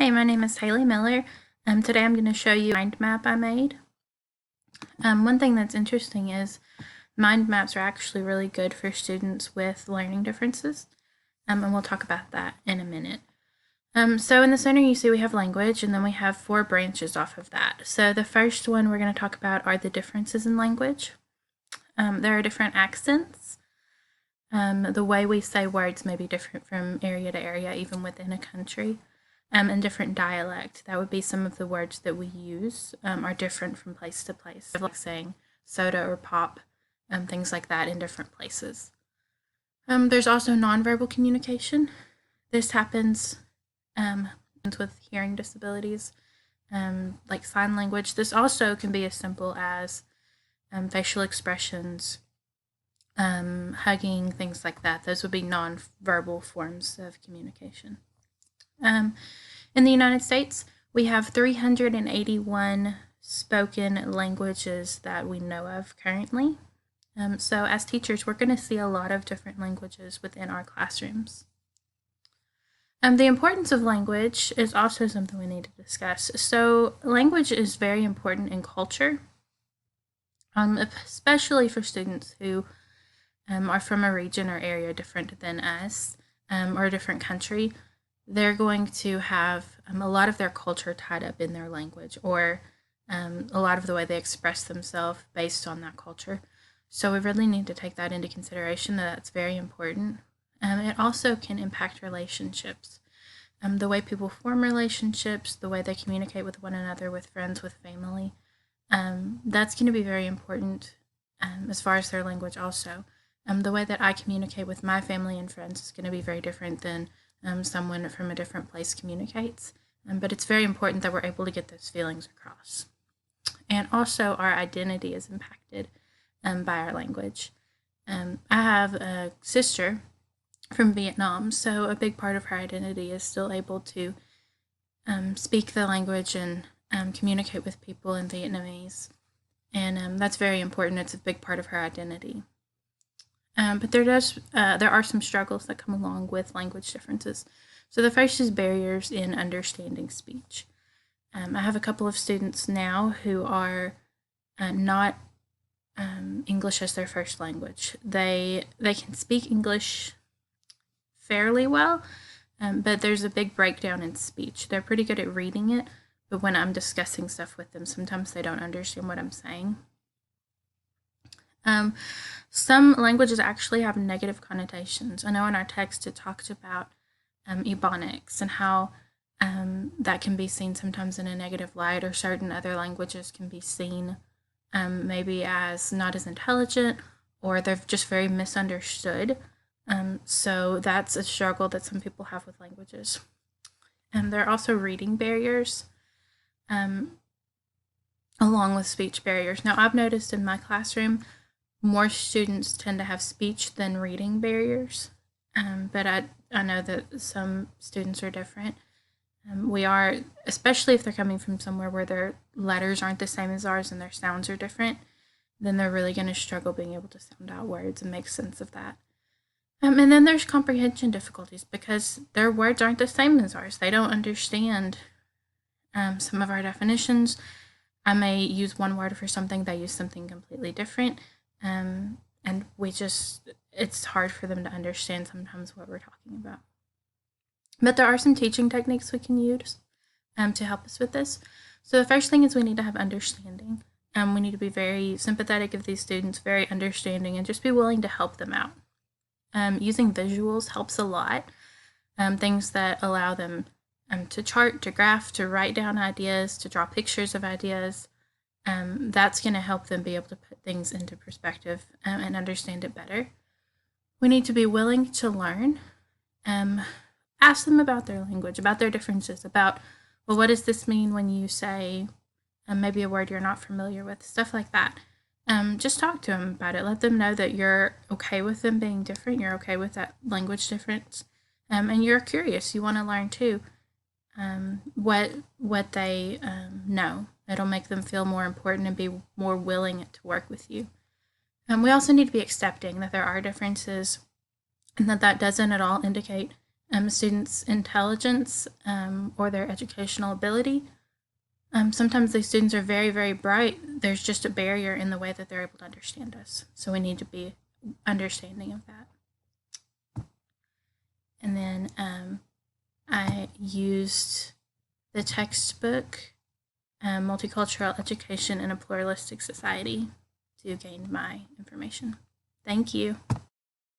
Hey, my name is Haley Miller. Today I'm going to show you a mind map I made. One thing that's interesting is mind maps are actually really good for students with learning differences, and we'll talk about that in a minute. So in the center you see we have language, and then we have 4 branches off of that. So the first one we're going to talk about are the differences in language. There are different accents. The way we say words may be different from area to area, even within a country. And different dialect. That would be some of the words that we use are different from place to place, like saying soda or pop, things like that in different places. There's also nonverbal communication. This happens with hearing disabilities, like sign language. This also can be as simple as facial expressions, hugging, things like that. Those would be nonverbal forms of communication. In the United States, we have 381 spoken languages that we know of currently. So as teachers, we're going to see a lot of different languages within our classrooms. The importance of language is also something we need to discuss. So language is very important in culture, especially for students who are from a region or area different than us, or a different country. They're going to have a lot of their culture tied up in their language, or a lot of the way they express themselves based on that culture. So we really need to take that into consideration, that's very important. It also can impact relationships. The way people form relationships, the way they communicate with one another, with friends, with family. That's going to be very important as far as their language also. The way that I communicate with my family and friends is going to be very different than someone from a different place communicates. But it's very important that we're able to get those feelings across. And also, our identity is impacted by our language. I have a sister from Vietnam, so a big part of her identity is still able to speak the language and communicate with people in Vietnamese. And that's very important. It's a big part of her identity. But there are some struggles that come along with language differences. So the first is barriers in understanding speech. I have a couple of students now who are not English as their first language. They can speak English fairly well, but there's a big breakdown in speech. They're pretty good at reading it, but when I'm discussing stuff with them, sometimes they don't understand what I'm saying. Some languages actually have negative connotations. I know in our text it talked about Ebonics and how that can be seen sometimes in a negative light, or certain other languages can be seen maybe as not as intelligent, or they're just very misunderstood. So that's a struggle that some people have with languages. There are also reading barriers, along with speech barriers. Now, I've noticed in my classroom, more students tend to have speech than reading barriers, but I know that some students are different. We are, especially if they're coming from somewhere where their letters aren't the same as ours and their sounds are different, then they're really going to struggle being able to sound out words and make sense of that. And then there's comprehension difficulties because their words aren't the same as ours. They don't understand some of our definitions. I may use one word for something, they use something completely different. And it's hard for them to understand sometimes what we're talking about. But there are some teaching techniques we can use to help us with this. So the first thing is we need to have understanding. We need to be very sympathetic of these students, very understanding, and just be willing to help them out. Using visuals helps a lot. Things that allow them to chart, to graph, to write down ideas, to draw pictures of ideas. That's going to help them be able to put things into perspective and understand it better. We need to be willing to learn. Ask them about their language, about their differences, about, well, what does this mean when you say maybe a word you're not familiar with, stuff like that. Just talk to them about it. Let them know that you're okay with them being different, you're okay with that language difference, and you're curious. You want to learn too what they know. It'll make them feel more important and be more willing to work with you. We also need to be accepting that there are differences and that doesn't at all indicate students' intelligence or their educational ability. Sometimes these students are very, very bright. There's just a barrier in the way that they're able to understand us. So we need to be understanding of that. And then I used the textbook, Multicultural Education in a Pluralistic Society, to gain my information. Thank you.